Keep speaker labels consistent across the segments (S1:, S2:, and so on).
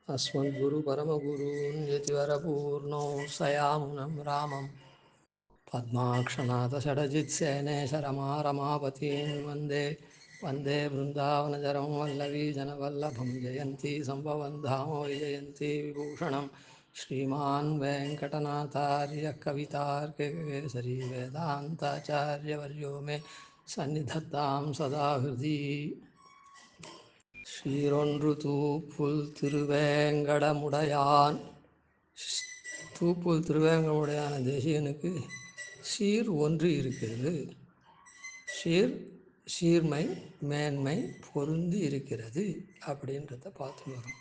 S1: अस्मद्गुरुपरमगुरून् यतिवरपूर्णौ सयामुनं रामं पद्माक्षनाथषडजित्सेनेशरमारमापतीन् वन्दे वन्दे बृन्दावनचरं वल्लवीजनवल्लभं जयन्ती सम्भवन् धाम वैजयन्ती विभूषणं श्रीमान् वेङ्कटनाथार्यः कवितार्किककेसरी वेदान्ताचार्यवर्यो मे सन्निधत्तां सदा हृदि சீரொன்று தூப்புல் திருவேங்கடமுடையான் தூப்புல் திருவேங்கடமுடையான தேசிகனுக்கு சீர் ஒன்று இருக்கிறது. சீர்மை மேன்மை பொருந்தி இருக்கிறது அப்படின்றத பார்த்து வரும்.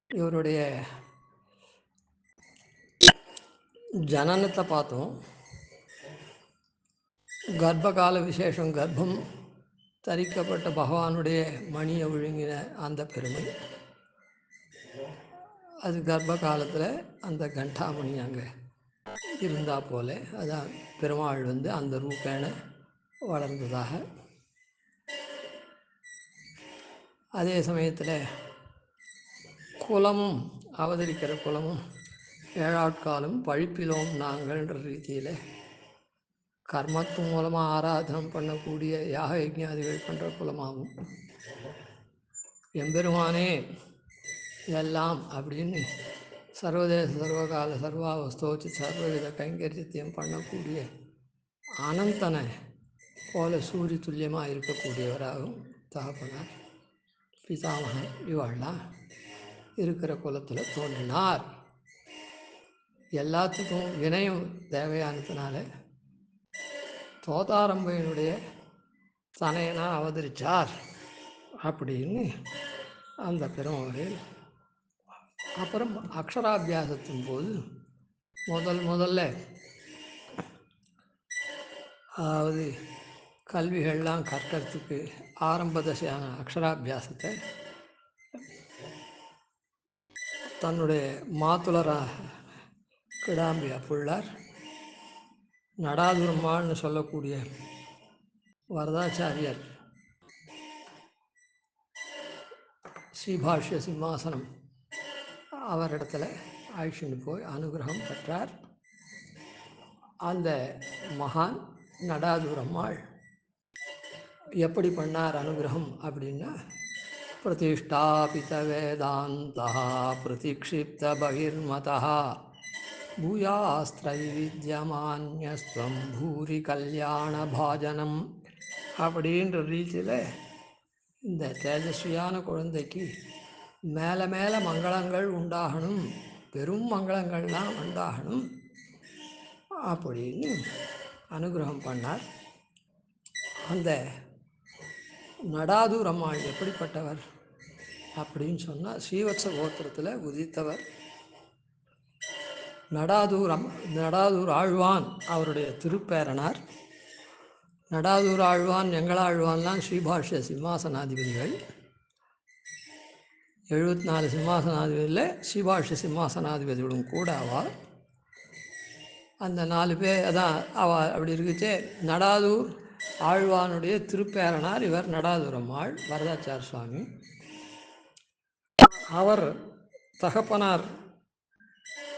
S1: இவருடைய ஜனனத்தை பார்த்தோம். கர்ப்பகால விசேஷம், கர்ப்பம் தரிக்கப்பட்ட பகவானுடைய மணியை விழுங்கின அந்த பெருமை. அது கர்ப்ப காலத்தில் அந்த கண்டாமணி அங்கே இருந்தால் போல அதான் பெருமாள் அந்த ரூபேண வளர்ந்ததாக. அதே சமயத்தில் குலமும் அவதரிக்கிற குலமும் ஏழாட்காலும் பழிப்பிலோம் நாங்கள்ன்ற ரீதியில் கர்மத்து மூலமாக ஆராதனம் பண்ணக்கூடிய யாக யஜ்ஞாதிகள் பண்ணுற குலமாகும். எம்பெருமானே எல்லாம் அப்படின்னு சர்வதேச சர்வகால சர்வாவஸ்தோச்சி சர்வவித கைங்கரியத்தையும் பண்ணக்கூடிய அனந்தனை போல சூரிய துல்லியமாக இருக்கக்கூடியவராகவும் தகப்பனார் பிதாமகன் இவாள்லாம் இருக்கிற குலத்தில் தோன்றினார். எல்லாத்துக்கும் வினயம் தேவையானதுனால தோதாரம்பையனுடைய தனையனா அவதரித்தார் அப்படின்னு அந்த பெருமாள். அப்புறம் அக்ஷராபியாசத்தின் போது முதல்ல அதாவது கல்விகள்லாம் கற்கிறதுக்கு ஆரம்ப தசையான அக்ஷராபியாசத்தை தன்னுடைய மாத்துளராக கிடாம்பியா பிள்ளார் நடாதுரம்மாள்னு சொல்லக்கூடிய வரதாச்சாரியர் ஸ்ரீபாஷ்ய சிம்மாசனம் அவரிடத்துல அழிச்சுட்டு போய் அனுகிரகம் பெற்றார். அந்த மகான் நடாதுரம்மாள் எப்படி பண்ணார் அனுகிரகம் அப்படின்னா, பிரதிஷ்டாபித வேதாந்தா பிரதிக்ஷிப்த பகிர்மதா பூயாஸ்திரைவித்யமான்யஸ்வம் பூரி கல்யாண பாஜனம் அப்படின்ற ரீதியில் இந்த தேஜஸ்வியான குழந்தைக்கு மேலே மேலே மங்களங்கள் உண்டாகணும், பெரும் மங்களங்கள்லாம் உண்டாகணும் அப்படின்னு அனுகிரகம் பண்ணார். அந்த நடாதூர் அம்மாள் எப்படிப்பட்டவர் அப்படின்னு சொன்னால், ஸ்ரீவத்ச கோத்திரத்தில் உதித்தவர். நடாதூர் ஆழ்வான் அவருடைய திருப்பேரனார். நடாதூர் ஆழ்வான் எங்களாழ்வான்லாம் ஸ்ரீபாஷ்ய சிம்மாசனாதிபதிகள். 74 சிம்மாசனாதிபதியில் ஸ்ரீபாஷ்ய சிம்மாசனாதிபதிகளும் கூட ஆவார். அந்த 4 பேர் அதான் அப்படி இருக்குச்சே. நடாதூர் ஆழ்வானுடைய திருப்பேரனார் இவர் நடாதுரம்மாள் வரதாச்சார சுவாமி. அவர் தகப்பனார்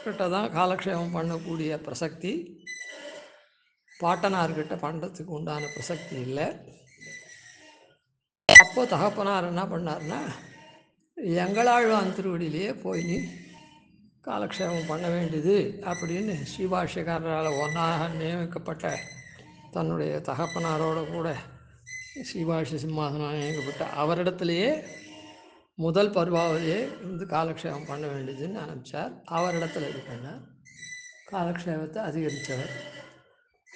S1: கிட்ட தான் காலக்ஷேபம் பண்ணக்கூடிய பிரசக்தி, பாட்டனார்கிட்ட பண்ணுறதுக்கு உண்டான பிரசக்தி இல்லை. அப்போ தகப்பனார் என்ன பண்ணார்னா, எங்களாழ்வான் திருவடியிலேயே போய் நீ காலக்ஷேபம் பண்ண வேண்டியது அப்படின்னு ஸ்ரீபாஷ்யக்காரரால் ஒன்றாக நியமிக்கப்பட்ட தன்னுடைய தகப்பனாரோட கூட ஸ்ரீபாஷ்ய சிம்மாசனம் நியமிக்கப்பட்ட அவரிடத்துலையே முதல் பருவாவிலேயே காலக்ஷேபம் பண்ண வேண்டியதுன்னு ஆரம்பித்தார். அவரிடத்துல இது பண்ணார். காலக்ஷேபத்தை அதிகரித்தவர்.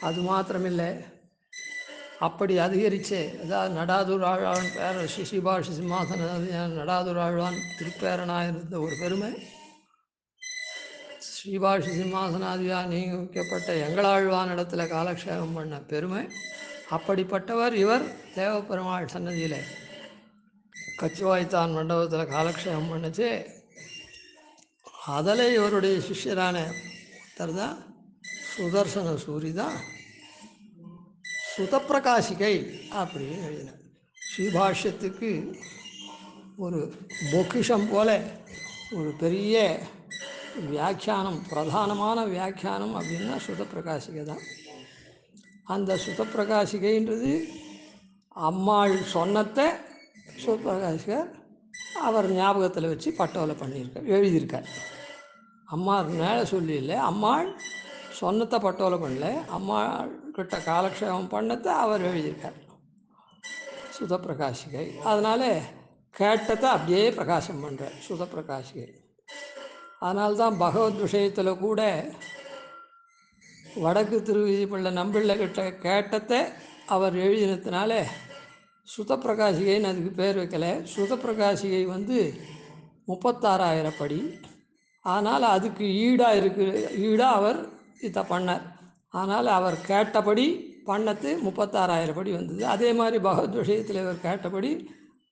S1: அது மாத்திரமில்லை, அப்படி அதிகரித்தே அதாவது நடாதூர் ஆழ்வான் பேர ஸ்ரீபாஷ்ய சிம்மாசன நடாதூர் ஆழ்வான் திருப்பேரனாக இருந்த ஒரு பெருமை, ஸ்ரீபாஷ்ய சிம்மாசனாதியாக நியமிக்கப்பட்ட எங்களாழ்வான் இடத்துல காலக்ஷேபம் பண்ண பெருமை. அப்படிப்பட்டவர் இவர் தேவப்பெருமாள் சன்னதியில் கச்சுவாய்த்தான் மண்டபத்தில் காலக்ஷேபம் பண்ணுச்சு. அதில் இவருடைய சிஷ்யரான ஒருத்தர் தான் சுதர்சன சூரி தான் சுதப்பிரகாசிகை அப்படின்னு எழுதினார். ஸ்ரீபாஷ்யத்துக்கு ஒரு பொக்கிஷம் போல ஒரு பெரிய வியாக்கியானம், பிரதானமான வியாக்கியானம் அப்படின்னா சுதப்பிரகாசிகை தான். அந்த சுதப்பிரகாசிகைன்றது அம்மாள் சொன்னத்தை சுதப்பிரகாசிகர் அவர் ஞாபகத்தில் வச்சு பட்டோலை பண்ணியிருக்கார், எழுதியிருக்கார். அம்மா மேலே சொல்லி இல்லை, அம்மாள் சொன்னத்தை பட்டோலை பண்ணல, அம்மாள் கிட்ட காலக்ஷேபம் பண்ணத்தை அவர் எழுதியிருக்கார் சுதப்பிரகாசிகை. அதனால் கேட்டத்தை அப்படியே பிரகாசம் பண்ணுறார் சுதப்பிரகாசிகை. அதனால்தான் பகவத் விஷயத்தில் கூட வடக்கு திருவிதிப்பிள்ளை நம்பிள்ளை கிட்ட கேட்டத்தை அவர் எழுதினத்தினால சுதப்பிரகாசிகைன்னு அதுக்கு பேர் வைக்கலை. சுதப்பிரகாசிகை 36,000 படி. அதனால் அதுக்கு ஈடாக அவர் இதை பண்ணார். அதனால் அவர் கேட்டபடி பண்ணது 36,000 படி வந்தது. அதே மாதிரி பகவத் விஷயத்தில் இவர் கேட்டபடி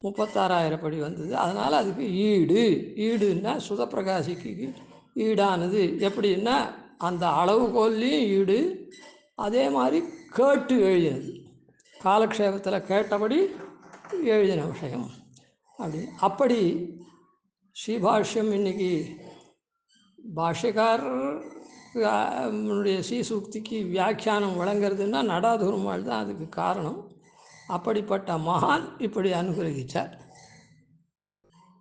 S1: 36,000 படி வந்தது. அதனால் அதுக்கு ஈடுன்னா சுதப்பிரகாசிக்கு ஈடானது. எப்படின்னா அந்த அளவுகோல்லையும் ஈடு, அதே மாதிரி கேட்டு எழுதினது, காலக்ஷேபத்தில் கேட்டபடி எழுதின விஷயம் அப்படி ஸ்ரீபாஷ்யம் இன்னைக்கு பாஷ்யக்காரனுடைய ஸ்ரீசூக்திக்கு வியாக்கியானம் வழங்குறதுன்னா நடாதுருமாள் தான் அதுக்கு காரணம். அப்படிப்பட்ட மகான் இப்படி அனுகிரகிச்சார்.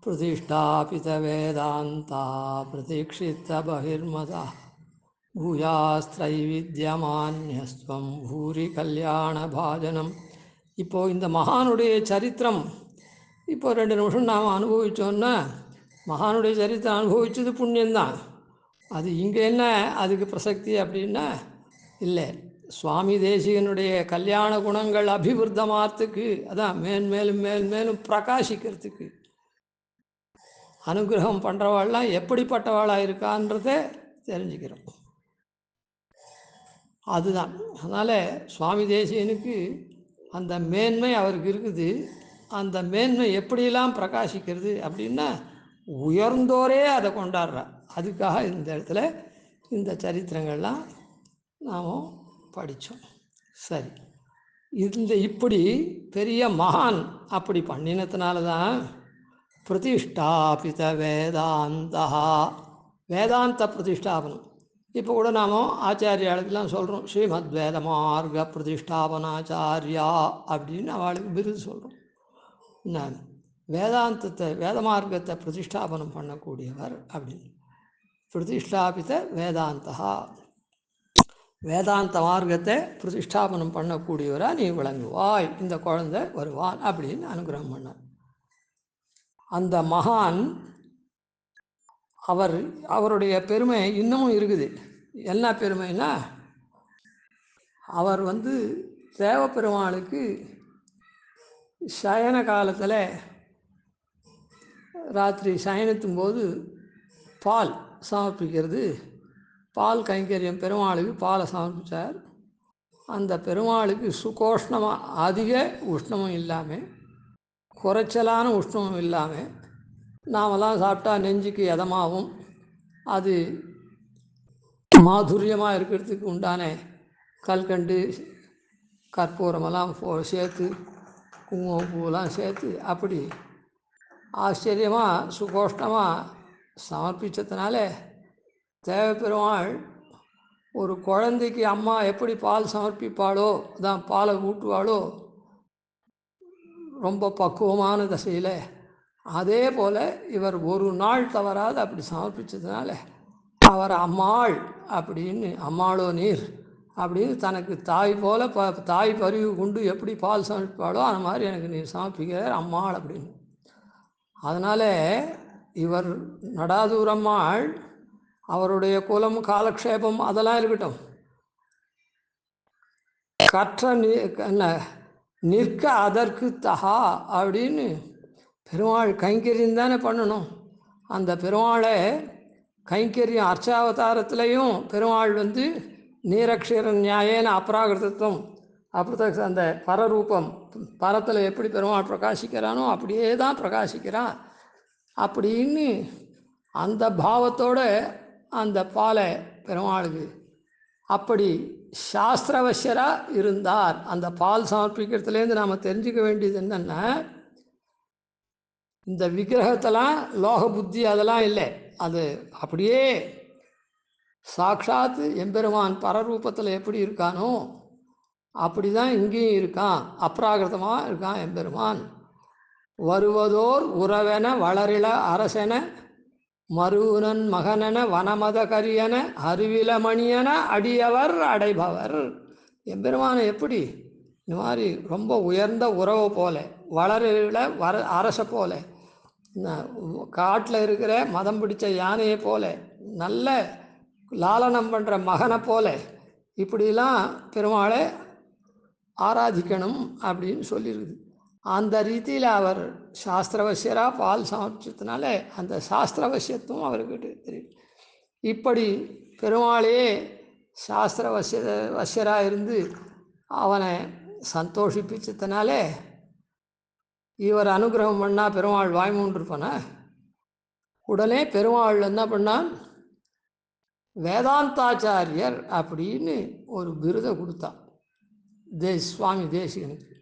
S1: பிரதிஷ்டாபித வேதாந்தா பிரதீட்சித்த பகிர்மதா பூயாஸ்திரைவித்யமான்யஸ்வம் பூரி கல்யாண பாஜனம். இப்போது இந்த மகானுடைய சரித்திரம் இப்போ 2 நிமிஷம் நாம் அனுபவித்தோன்னா, மகானுடைய சரித்திரம் அனுபவித்தது புண்ணியந்தான். அது இங்கே என்ன அதுக்கு பிரசக்தி அப்படின்னா இல்லை, சுவாமி தேசிகனுடைய கல்யாண குணங்கள் அபிவிருத்தமாகறதுக்கு, அதான் மேலும் பிரகாசிக்கிறதுக்கு அனுகிரகம் பண்ணுறவாள்லாம் எப்படிப்பட்டவாளாக இருக்கான்றதை தெரிஞ்சுக்கிறோம். அதுதான். அதனால் சுவாமி தேசிகனுக்கு அந்த மேன்மை அவருக்கு இருக்குது. அந்த மேன்மை எப்படியெல்லாம் பிரகாசிக்கிறது அப்படின்னா உயர்ந்தோரே அதை கொண்டாடுறார். அதுக்காக இந்த இடத்துல இந்த சரித்திரங்கள்லாம் நாம் படித்தோம். சரி, இப்படி பெரிய மகான் அப்படி பண்ணினத்தினால தான் பிரதிஷ்டாபித வேதாந்த பிரதிஷ்டாபனம். இப்போ கூட நாம் ஆச்சாரியாளுக்கெல்லாம் சொல்கிறோம், ஸ்ரீமத் வேத மார்க்க பிரதிஷ்டாபனாச்சாரியா அப்படின்னு அவளுக்கு விருது சொல்கிறோம். என்ன வேதாந்தத்தை, வேத மார்க்கத்தை பிரதிஷ்டாபனம் பண்ணக்கூடியவர் அப்படின்னு. பிரதிஷ்டாபித வேதாந்த மார்க்கத்தை பிரதிஷ்டாபனம் பண்ணக்கூடியவராக நீ விளங்குவாய், இந்த குழந்தை வருவான் அப்படின்னு அனுகிரகம் பண்ணார். அந்த மகான் அவருடைய பெருமை இன்னமும் இருக்குது. என்ன பெருமைன்னா, அவர் தேவப்பெருமாளுக்கு சயன காலத்தில் ராத்திரி சயனத்தும் போது பால் சமர்ப்பிக்கிறது, பால் கைங்கரியம் பெருமாளுக்கு பாலை சமர்ப்பித்தார். அந்த பெருமாளுக்கு சுகோஷ்ணமாக, அதிக உஷ்ணமும் இல்லாமல் குறைச்சலான உஷ்ணமும் இல்லாமல், நாமெல்லாம் சாப்பிட்டா நெஞ்சுக்கு எதமாகவும் அது மாதுரியமாக இருக்கிறதுக்கு உண்டான கல்கண்டு கற்பூரமெல்லாம் சேர்த்து குங்குமம் பூவெல்லாம் சேர்த்து அப்படி ஆச்சரியமாக சுகோஷ்ணமாக சமர்ப்பித்ததுனால தேவப்பெருமாள் ஒரு குழந்தைக்கு அம்மா எப்படி பால் சமர்ப்பிப்பாளோ, அதான் பாலை ஊட்டுவாளோ ரொம்ப பக்குவமான தசையில், அதே போல் இவர் ஒரு நாள் தவறாது அப்படி சமர்ப்பித்ததுனால அவர் அம்மாள் அப்படின்னு, அம்மாளோ நீர் அப்படின்னு தனக்கு தாய் போல் தாய் பரிவு கொண்டு எப்படி பால் சமர்ப்பிப்பாளோ அந்த மாதிரி எனக்கு நீர் சமர்ப்பிக்கிறார் அம்மாள் அப்படின்னு. அதனால் இவர் நடாதூரம்மாள் அவருடைய குலம் காலக்ஷேபம் அதெல்லாம் இருக்கட்டும், கற்ற நிற்க அதற்கு தகா அப்படின்னு பெருமாள் கைங்கரியம் தானே பண்ணணும். அந்த பெருமாளை கைங்கரியம் அர்ச்சாவதாரத்திலையும் பெருமாள் நீரக்ஷர நியாயேன அப்ராகிருதத்துவம் அந்த பரரூபம், பரத்தில் எப்படி பெருமாள் பிரகாசிக்கிறானோ அப்படியே தான் பிரகாசிக்கிறான் அப்படின்னு அந்த பாவத்தோடு அந்த பாலை பெருமாளுக்கு அப்படி சாஸ்திரவசியராக இருந்தார். அந்த பால் சமர்ப்பிக்கிறதுலேருந்து நாம் தெரிஞ்சுக்க வேண்டியது என்னென்னா, இந்த விக்கிரகத்தெல்லாம் லோக புத்தி அதெல்லாம் இல்லை, அது அப்படியே சாட்சாத்து எம்பெருமான் பரரூபத்தில் எப்படி இருக்கானோ அப்படி தான் இங்கேயும் இருக்கான், அப்ராகிருதமாக இருக்கான் எம்பெருமான். வருவதோர் உறவென வளரிள அரசென மருவனன் மகனென வனமத கரியன அறிவிலமணியன அடியவர் அடைபவர். எம்பெருமானை எப்படி இந்த மாதிரி ரொம்ப உயர்ந்த உறவு போல, வளரிள அரச போல, காட்டில் இருக்கிற மதம் பிடிச்ச யானையை போல, நல்ல லாலனம் பண்ணுற மகனை போல, இப்படிலாம் பெருமாளை ஆராதிக்கணும் அப்படின்னு சொல்லியிருக்குது. அந்த ரீதியில் அவர் சாஸ்திரவசியராக பால் சமர்ப்பிச்சதுனால அந்த சாஸ்திரவசியத்துவம் அவர்கிட்ட தெரியும். இப்படி பெருமாளையே வசியராக இருந்து அவனை சந்தோஷிப்பிச்சதுனால இவர் அனுகிரகம் பண்ணால் பெருமாள் வாய்மூன்றிருப்பான. உடனே பெருமாள் என்ன பண்ணான், வேதாந்தாச்சாரியர் அப்படின்னு ஒரு விருதை கொடுத்தான் சுவாமி தேசிகனுக்கு.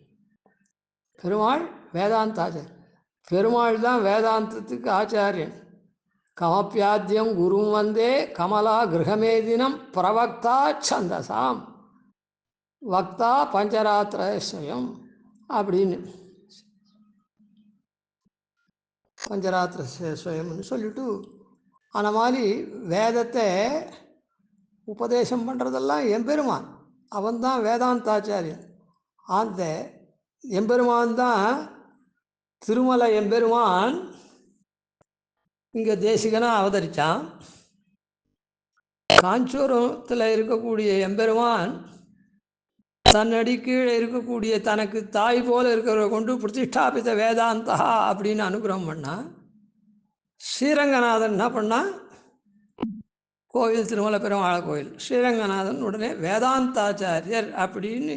S1: பெருமாள் வேதாந்தாச்சாரியர், பெருமாள் தான் வேதாந்தத்துக்கு ஆச்சாரியன். கமப்பியாத்தியம் குரும் வந்தே கமலா கிரகமேதினம் பிரவக்தா சந்தசாம் வக்தா பஞ்சராத்திரஸ்வயம் அப்படின்னு பஞ்சராத்திரஸ்வயம்னு சொல்லிட்டு அந்த மாதிரி வேதத்தை உபதேசம் பண்ணுறதெல்லாம் எம்பெருமான், அவன்தான் வேதாந்தாச்சாரியன். அந்த எம்பெருமான் தான் திருமலை எம்பெருமான் இங்கே தேசிகனாக அவதரித்தான். காஞ்சூரத்தில் இருக்கக்கூடிய எம்பெருமான் தன்னடி கீழே இருக்கக்கூடிய தனக்கு தாய் போல இருக்கிறவரை கொண்டு பிரதிஷ்டாபித்த வேதாந்தா அப்படின்னு அனுகிரகம் பண்ணான். ஸ்ரீரங்கநாதன் என்ன பண்ணால் கோவில் திருமலை பெருமாள் கோவில், ஸ்ரீரங்கநாதன் உடனே வேதாந்தாச்சாரியர் அப்படின்னு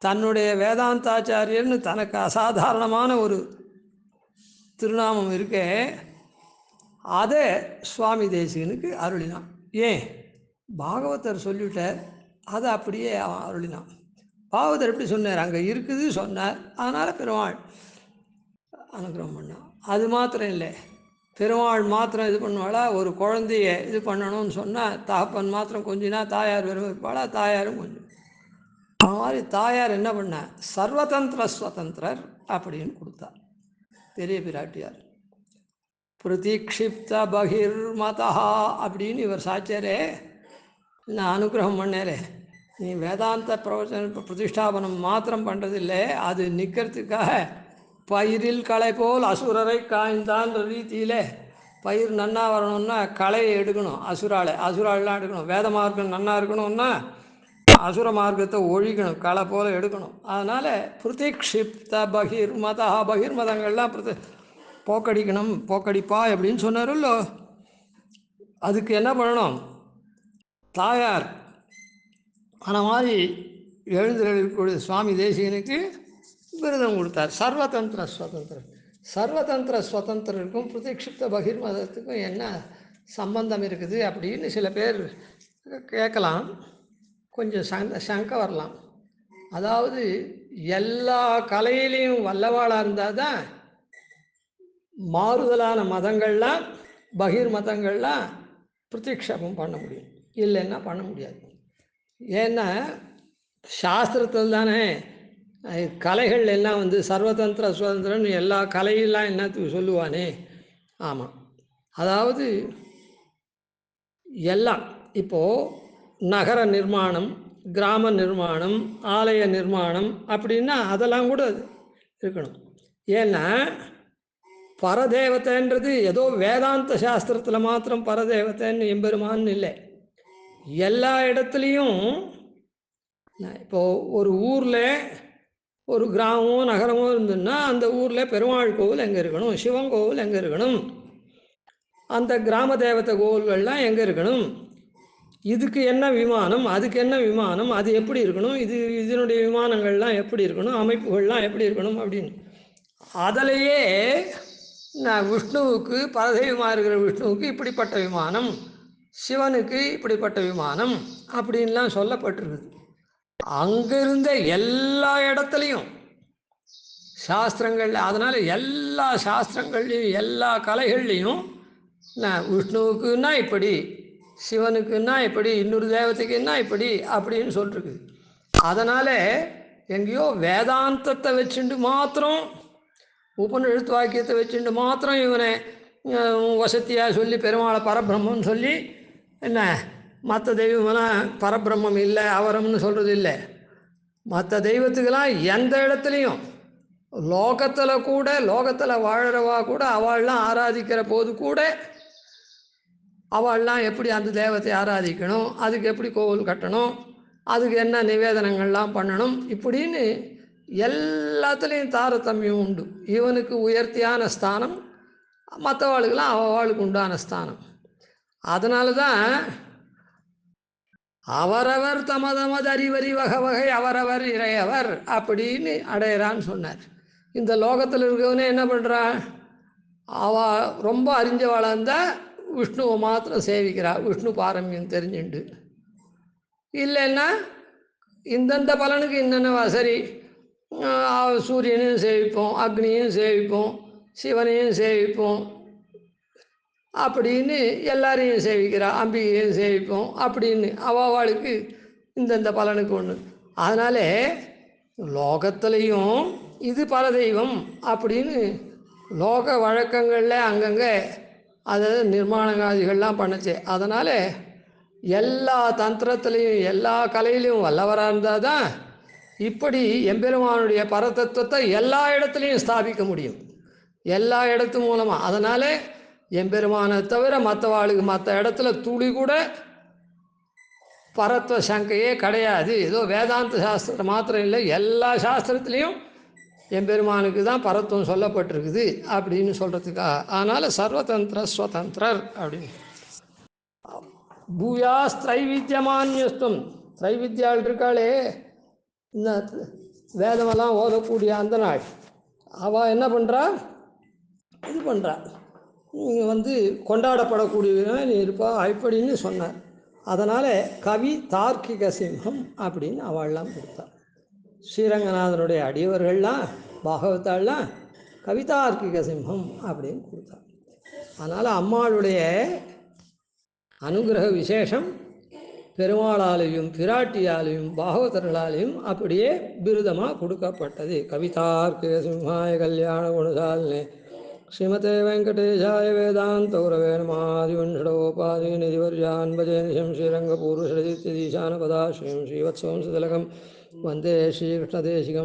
S1: தன்னுடைய வேதாந்தாச்சாரியர்னு தனக்கு அசாதாரணமான ஒரு திருநாமம் இருக்கே, அதை சுவாமி தேசிகனுக்கு அருளினான். ஏன், பாகவதர் சொல்லிவிட்டார், அதை அப்படியே அவன் அருளினான். பாகவதர் எப்படி சொன்னார், அங்கே இருக்குது சொன்னார், அதனால் பெருமாள் அனுகிரகம் பண்ணான். அது மாத்திரம் இல்லை, பெருமாள் மாத்திரம் இது பண்ணுவாளா, ஒரு குழந்தைய இது பண்ணணும்னு சொன்னால் தகப்பன் மாத்திரம் கொஞ்சினா தாயார் விரும்பிப்பாளா, தாயாரும் கொஞ்சம். அது மாதிரி தாயார் என்ன பண்ண, சர்வதந்திர ஸ்வதந்திரர் அப்படின்னு கொடுத்தார் பெரிய பிராட்டியார். பிரதிக்ஷிப்த பகிர்மதா அப்படின்னு இவர் சாட்சியரே நான் அனுகிரகம் பண்ணேரே, நீ வேதாந்த பிரவச்சன பிரதிஷ்டாபனம் மாத்திரம் பண்ணுறதில்லை, அது நிற்கிறதுக்காக பயிரில் களை போல் அசுரரை காய்ந்தான்ற ரீதியில் பயிர் நன்னா வரணும்னா களையை எடுக்கணும், அசுராளெலாம் எடுக்கணும். வேத மார்க்கம் நன்னா இருக்கணும்னா அசுர மார்க்கத்தை ஒழிக்கணும், களை போல் எடுக்கணும். அதனால் பிரதிக்ஷிப்த பகிர்மதா, பகிர்மதங்கள்லாம் போக்கடிக்கணும், போக்கடிப்பா அப்படின்னு சொன்னாரல்லோ. அதுக்கு என்ன பண்ணணும், தாயார் அந்த மாதிரி எழுந்திருக்கக்கூடிய சுவாமி தேசிகனுக்கு விருதம் கொடுத்தார். சர்வதந்திர ஸ்வதந்திரன். சர்வதந்திர ஸ்வதந்திரருக்கும் பிரதிக்ஷிப்த பகிர்மதத்துக்கும் என்ன சம்பந்தம் இருக்குது அப்படின்னு சில பேர் கேட்கலாம், கொஞ்சம் சங்கை வரலாம். அதாவது எல்லா கலையிலையும் வல்லவாளாக இருந்தால் தான் மாறுதலான மதங்கள்லாம் பகிர் மதங்கள்லாம் பிரதிக்ஷேபம் பண்ண முடியும், இல்லைன்னா பண்ண முடியாது. ஏன்னா சாஸ்திரத்தில் தானே கலைகள் எல்லாம் வந்து சர்வதந்திர சுதந்திரன் எல்லா கலையெல்லாம் என்னத்துக்கு சொல்லுவானே. ஆமாம், அதாவது எல்லாம் இப்போது நகர நிர்மாணம், கிராம நிர்மாணம், ஆலய நிர்மாணம் அப்படின்னா அதெல்லாம் கூட இருக்கணும். ஏன்னா பரதேவத்தைன்றது ஏதோ வேதாந்த சாஸ்திரத்தில் மாத்திரம் பரதேவத்தைன்னு எம்பெருமான்னு இல்லை, எல்லா இடத்துலையும். இப்போது ஒரு ஊரில் ஒரு கிராமமோ நகரமோ இருந்ததுன்னா அந்த ஊரில் பெருமாள் கோவில் எங்கே இருக்கணும், சிவன் கோவில் எங்கே இருக்கணும், அந்த கிராம தேவத்தை கோவில்கள்லாம் எங்கே இருக்கணும், இதுக்கு என்ன விமானம், அதுக்கு என்ன விமானம், அது எப்படி இருக்கணும், இதனுடைய விமானங்கள்லாம் எப்படி இருக்கணும், அமைப்புகள்லாம் எப்படி இருக்கணும் அப்படின்னு. அதிலேயே நான் விஷ்ணுவுக்கு பரதெய்வமாக இருக்கிற விஷ்ணுவுக்கு இப்படிப்பட்ட விமானம், சிவனுக்கு இப்படிப்பட்ட விமானம் அப்படின்லாம் சொல்லப்பட்டிருக்குது. அங்கிருந்த எல்லா இடத்துலையும் சாஸ்திரங்கள். அதனால் எல்லா சாஸ்திரங்கள்லேயும் எல்லா கலைகள்லேயும் விஷ்ணுவுக்குன்னா இப்படி, சிவனுக்குன்னா இப்படி, இன்னொரு தேவதைக்குன்னா இப்படி அப்படின்னு சொல்லிருக்கு. அதனால் எங்கேயோ வேதாந்தத்தை வச்சுட்டு மாத்திரம், உபநிஷத்து வாக்கியத்தை வச்சுட்டு மாத்திரம் இவனை வசதியாக சொல்லி பெருமாளை பரபிரம்மன்னு சொல்லி என்ன மற்ற தெய்வமெல்லாம் பரபிரம்மம் இல்லை அவரம்னு சொல்கிறது இல்லை. மற்ற தெய்வத்துக்கெல்லாம் எந்த இடத்துலையும் லோகத்தில் வாழறவா கூட அவள்லாம் ஆராதிக்கிற போது கூட அவள்லாம் எப்படி அந்த தெய்வத்தை ஆராதிக்கணும், அதுக்கு எப்படி கோவில் கட்டணும், அதுக்கு என்ன நிவேதனங்கள்லாம் பண்ணணும், இப்படின்னு எல்லாத்துலேயும் தாரதமியம் உண்டு. இவனுக்கு உயர்த்தியான ஸ்தானம், மற்றவாளுக்கெல்லாம் அவளுக்கு உண்டான ஸ்தானம். அதனால தான் அவரவர் தமதமது அறிவறி வகை அவரவர் இறையவர் அப்படின்னு அடையிறான்னு சொன்னார். இந்த லோகத்தில் இருக்கவனே என்ன பண்ணுறான், ரொம்ப அறிஞ்சவாளாக இருந்தால் விஷ்ணுவை மாத்திரம் சேவிக்கிறா, விஷ்ணு பாரமியம் தெரிஞ்சுண்டு. இல்லைன்னா இந்தந்த பலனுக்கு என்னென்ன சரி, சூரியனையும் சேவிப்போம், அக்னியும் சேவிப்போம், சிவனையும் சேவிப்போம் அப்படின்னு எல்லாரையும் சேவிக்கிறா, அம்பிகையும் சேவிப்போம் அப்படின்னு அவளுக்கு இந்தந்த பலனுக்கு ஒன்று. அதனால லோகத்திலையும் இது பல தெய்வம் அப்படின்னு லோக வழக்கங்களில் அங்கங்கே அதாவது நிர்மாணகாதிகள்லாம் பண்ணுச்சு. அதனால் எல்லா தந்திரத்துலேயும் எல்லா கலையிலையும் வல்லவராக இருந்தால் தான் இப்படி எம்பெருமானுடைய பரதத்துவத்தை எல்லா இடத்துலையும் ஸ்தாபிக்க முடியும், எல்லா இடத்து மூலமாக. அதனால் எம்பெருமானை தவிர மற்றவாளுக்கு மற்ற இடத்துல துளி கூட பரத்வ சங்கையே கிடையாது. ஏதோ வேதாந்த சாஸ்திரம் மாத்திரம் இல்லை, எல்லா சாஸ்திரத்துலேயும் எம்பெருமானுக்கு தான் பரத்துவம் சொல்லப்பட்டிருக்குது அப்படின்னு சொல்கிறதுக்காக. அதனால் சர்வதந்திர ஸ்வதந்திரர் அப்படின்னு. பூயாஸ் திரைவித்யமான்யஸ்துவம், திரைவித்யாள் இருக்காளே இந்த வேதமெல்லாம் ஓதக்கூடிய அந்த நாள், அவள் என்ன பண்ணுறா, இது பண்ணுறா, நீங்கள் கொண்டாடப்படக்கூடியவன் நீ இருப்பா அப்படின்னு சொன்னார். அதனால் கவி தார்க்கிக சிம்ஹம் அப்படின்னு அவள்லாம் கொடுத்தாள். ஸ்ரீரங்கநாதனுடைய அடியவர்கள்லாம் பாகவத்தாள்லாம் கவிதார்க்கிக சிம்ஹம் அப்படின்னு கொடுத்தாள். அதனால் அம்மாளுடைய அனுகிரக விசேஷம் பெருமாளாலையும் பிராட்டியாலையும் பாகவதர்களாலையும் அப்படியே பிருதமாக கொடுக்கப்பட்டது. கவிதார்க்கிக சிம்ஹாய கல்யாண குணசாலினே ஸ்ரீமதே வெங்கடேஷாய வேதாந்த குரவே நம. நிதிவர்யான் பஜே நிஷம் ஸ்ரீரங்கபூர்வ ஸ்ரீதீசான பதாஸ்ரீம் ஸ்ரீவத்சவம் சுதலகம் வந்தே ஸ்ரீகிருஷ்ணதேசிகம்.